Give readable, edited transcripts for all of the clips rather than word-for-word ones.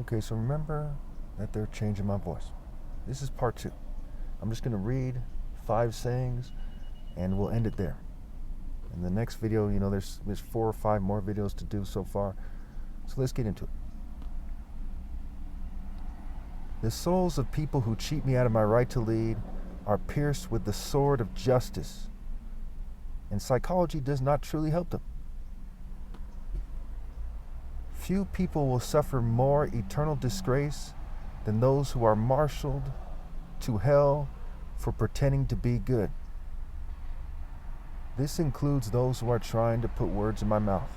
Okay, so remember that they're changing my voice. This is part 2. I'm just going to read 5 sayings and we'll end it there. In the next video, there's 4 or 5 more videos to do so far. So let's get into it. The souls of people who cheat me out of my right to lead are pierced with the sword of justice, and psychology does not truly help them. Few people will suffer more eternal disgrace than those who are marshaled to hell for pretending to be good. This includes those who are trying to put words in my mouth.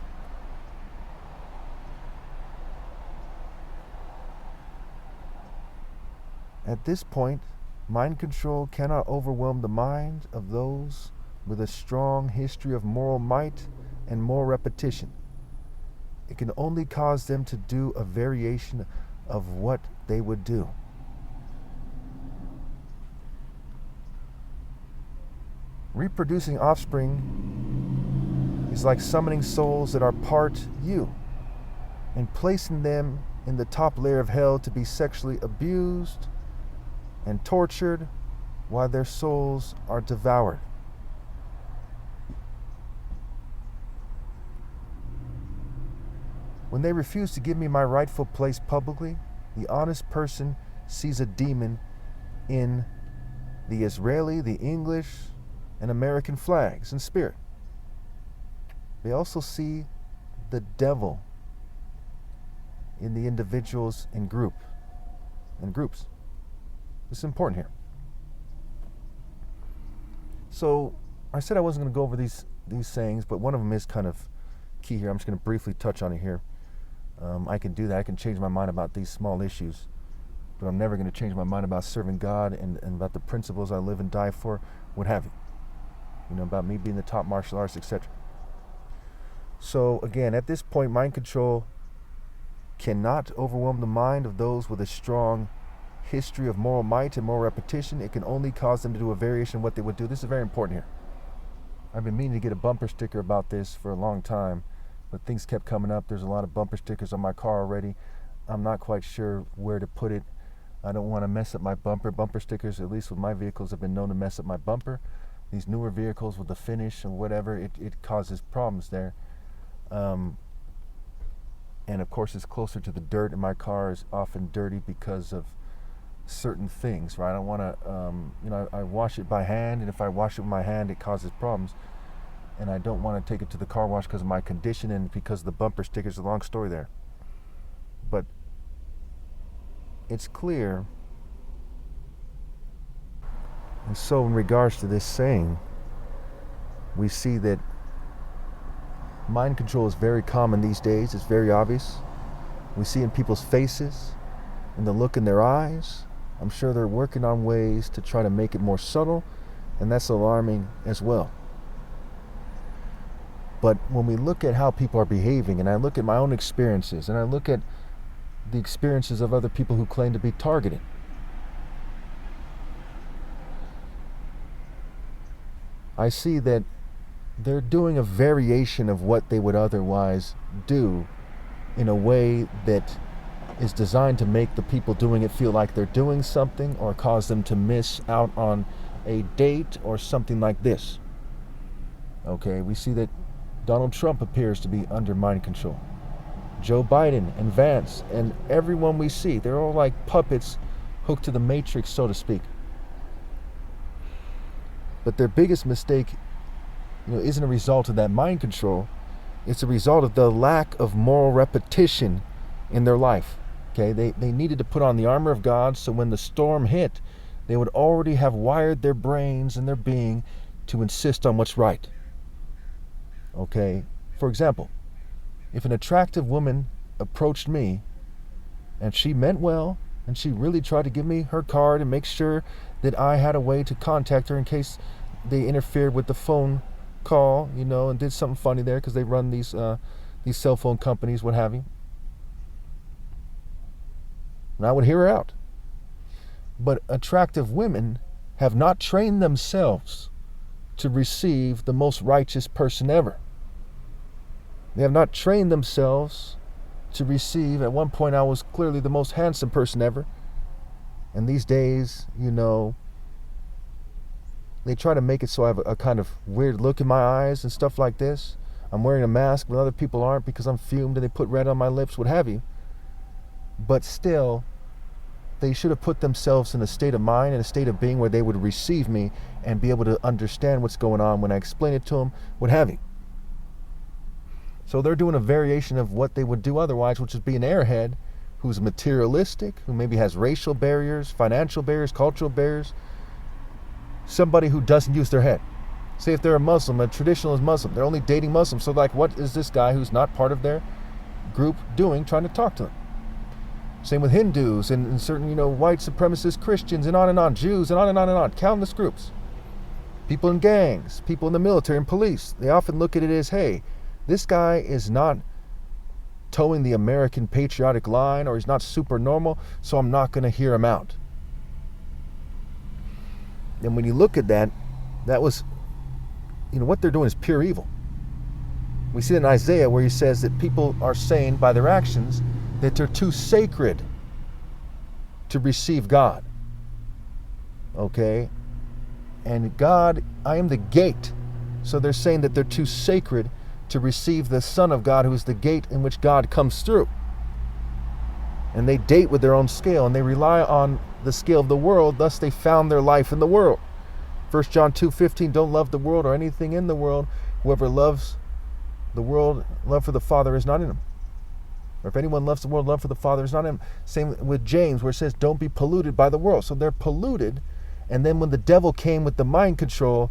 At this point, mind control cannot overwhelm the mind of those with a strong history of moral might and moral repetition. It can only cause them to do a variation of what they would do. Reproducing offspring is like summoning souls that are part you and placing them in the top layer of hell to be sexually abused and tortured while their souls are devoured. When they refuse to give me my rightful place publicly, the honest person sees a demon in the Israeli, the English, and American flags and spirit. They also see the devil in the individuals in groups. This is important here. So I said I wasn't going to go over these sayings, but one of them is kind of key here. I'm just going to briefly touch on it here. I can do that. I can change my mind about these small issues, but I'm never going to change my mind about serving God and about the principles I live and die for, what have you. About me being the top martial artist, etc. So again, at this point, mind control cannot overwhelm the mind of those with a strong history of moral might and moral repetition. It can only cause them to do a variation of what they would do. This is very important here. I've been meaning to get a bumper sticker about this for a long time, but things kept coming up. There's a lot of bumper stickers on my car already. I'm not quite sure where to put it. I don't want to mess up my bumper. Bumper stickers, at least with my vehicles, have been known to mess up my bumper. These newer vehicles with the finish and whatever, it causes problems there. And of course, it's closer to the dirt, and my car is often dirty because of certain things, right? I don't want to, I wash it by hand, and if I wash it with my hand, it causes problems. And I don't want to take it to the car wash because of my condition and because of the bumper stickers. A long story there. But it's clear. And so in regards to this saying, we see that mind control is very common these days. It's very obvious. We see in people's faces, in the look in their eyes. I'm sure they're working on ways to try to make it more subtle, and that's alarming as well. But when we look at how people are behaving, and I look at my own experiences, and I look at the experiences of other people who claim to be targeted, I see that they're doing a variation of what they would otherwise do in a way that is designed to make the people doing it feel like they're doing something or cause them to miss out on a date or something like this. Okay, we see that Donald Trump appears to be under mind control. Joe Biden and Vance and everyone we see, they're all like puppets hooked to the matrix, so to speak. But their biggest mistake, isn't a result of that mind control. It's a result of the lack of moral repetition in their life. Okay, they needed to put on the armor of God so when the storm hit, they would already have wired their brains and their being to insist on what's right. Okay, for example, if an attractive woman approached me and she meant well and she really tried to give me her card and make sure that I had a way to contact her in case they interfered with the phone call, and did something funny there because they run these cell phone companies, what have you. And I would hear her out. But attractive women have not trained themselves to receive the most righteous person ever. They have not trained themselves to receive. At one point, I was clearly the most handsome person ever. And these days, they try to make it so I have a kind of weird look in my eyes and stuff like this. I'm wearing a mask when other people aren't because I'm fumed, and they put red on my lips, what have you. But still, they should have put themselves in a state of mind and a state of being where they would receive me and be able to understand what's going on when I explain it to them, what have you. So they're doing a variation of what they would do otherwise, which is be an airhead who's materialistic, who maybe has racial barriers, financial barriers, cultural barriers. Somebody who doesn't use their head. Say if they're a Muslim, a traditionalist Muslim, they're only dating Muslims. So like, what is this guy who's not part of their group doing, trying to talk to them? Same with Hindus and certain, white supremacist Christians and on, Jews and on, countless groups. People in gangs, people in the military and police. They often look at it as, hey, this guy is not towing the American patriotic line, or he's not super normal, so I'm not going to hear him out. And when you look at that was, what they're doing is pure evil. We see it in Isaiah where he says that people are saying by their actions that they're too sacred to receive God. Okay? And God, I am the gate. So they're saying that they're too sacred to receive the Son of God, who is the gate in which God comes through. And they date with their own scale, and they rely on the scale of the world, thus they found their life in the world. 1 John 2:15, don't love the world or anything in the world. Whoever loves the world, love for the Father is not in him. Or if anyone loves the world, love for the Father is not in him. Same with James, where it says, don't be polluted by the world. So they're polluted, and then when the devil came with the mind control,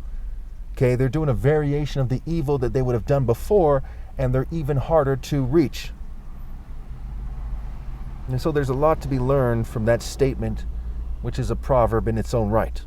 okay, they're doing a variation of the evil that they would have done before, and they're even harder to reach. And so there's a lot to be learned from that statement, which is a proverb in its own right.